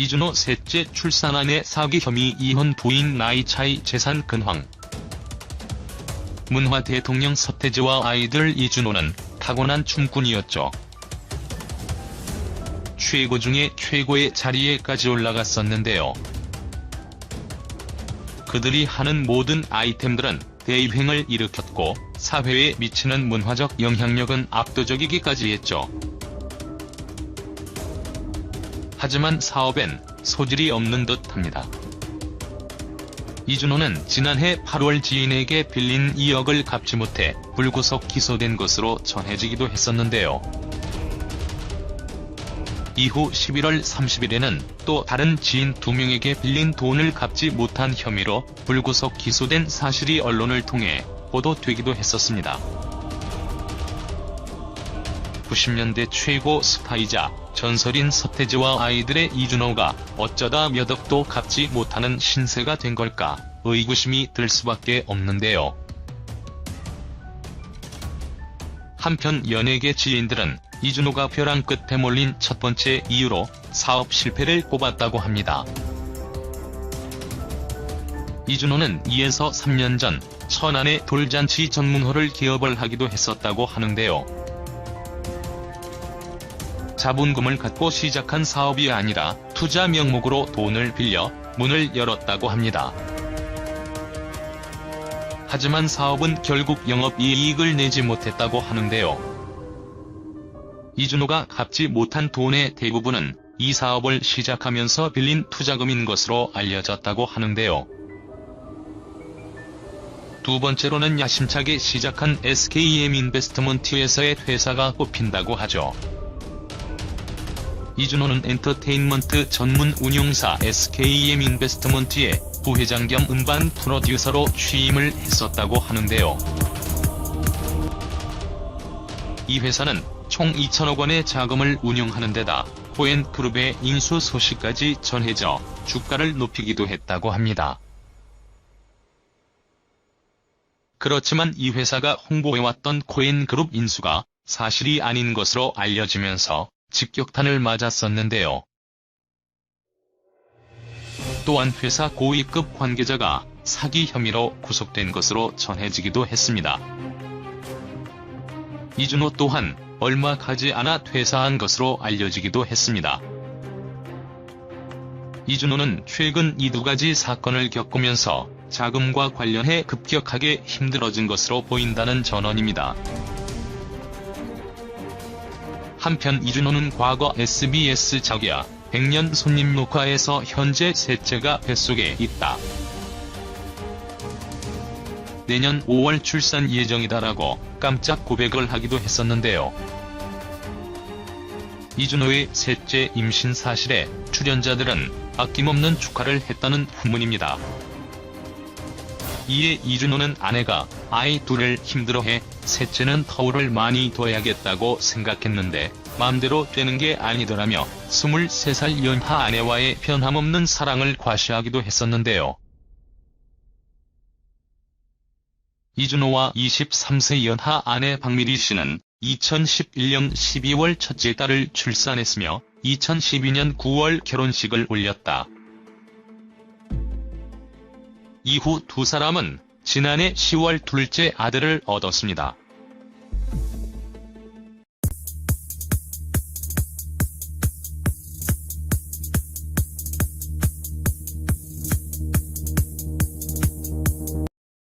이준호 셋째 출산 아내 사기 혐의 이혼 부인 나이 차이 재산 근황. 문화 대통령 서태지와 아이들 이준호는 타고난 춤꾼이었죠. 최고 중에 최고의 자리에까지 올라갔었는데요. 그들이 하는 모든 아이템들은 대유행을 일으켰고 사회에 미치는 문화적 영향력은 압도적이기까지 했죠. 하지만 사업엔 소질이 없는 듯합니다. 이준호는 지난해 8월 지인에게 빌린 2억을 갚지 못해 불구속 기소된 것으로 전해지기도 했었는데요. 이후 11월 30일에는 또 다른 지인 2명에게 빌린 돈을 갚지 못한 혐의로 불구속 기소된 사실이 언론을 통해 보도되기도 했었습니다. 90년대 최고 스타이자 전설인 서태지와 아이들의 이준호가 어쩌다 몇 억도 갚지 못하는 신세가 된 걸까 의구심이 들 수밖에 없는데요. 한편 연예계 지인들은 이준호가 벼랑 끝에 몰린 첫 번째 이유로 사업 실패를 꼽았다고 합니다. 이준호는 2에서 3년 전 천안에 돌잔치 전문홀을 개업을 하기도 했었다고 하는데요. 자본금을 갖고 시작한 사업이 아니라 투자 명목으로 돈을 빌려 문을 열었다고 합니다. 하지만 사업은 결국 영업이익을 내지 못했다고 하는데요. 이준호가 갚지 못한 돈의 대부분은 이 사업을 시작하면서 빌린 투자금인 것으로 알려졌다고 하는데요. 두 번째로는 야심차게 시작한 SKM 인베스트먼트에서의 퇴사가 꼽힌다고 하죠. 이준호는 엔터테인먼트 전문 운용사 SKM 인베스트먼트의 부회장 겸 음반 프로듀서로 취임을 했었다고 하는데요. 이 회사는 총 2천억 원의 자금을 운용하는 데다 코엔그룹의 인수 소식까지 전해져 주가를 높이기도 했다고 합니다. 그렇지만 이 회사가 홍보해왔던 코엔그룹 인수가 사실이 아닌 것으로 알려지면서 직격탄을 맞았었는데요. 또한 회사 고위급 관계자가 사기 혐의로 구속된 것으로 전해지기도 했습니다. 이준호 또한 얼마 가지 않아 퇴사한 것으로 알려지기도 했습니다. 이준호는 최근 이 두 가지 사건을 겪으면서 자금과 관련해 급격하게 힘들어진 것으로 보인다는 전언입니다. 한편 이준호는 과거 SBS 자기야 100년 손님 녹화에서 현재 셋째가 뱃속에 있다. 내년 5월 출산 예정이다라고 깜짝 고백을 하기도 했었는데요. 이준호의 셋째 임신 사실에 출연자들은 아낌없는 축하를 했다는 후문입니다. 이에 이준호는 아내가 아이 둘을 힘들어해 셋째는 터울을 많이 둬야겠다고 생각했는데 맘대로 되는 게 아니더라며 23살 연하 아내와의 변함없는 사랑을 과시하기도 했었는데요. 이준호와 23세 연하 아내 박미리 씨는 2011년 12월 첫째 딸을 출산했으며 2012년 9월 결혼식을 올렸다. 이후 두 사람은 지난해 10월 둘째 아들을 얻었습니다.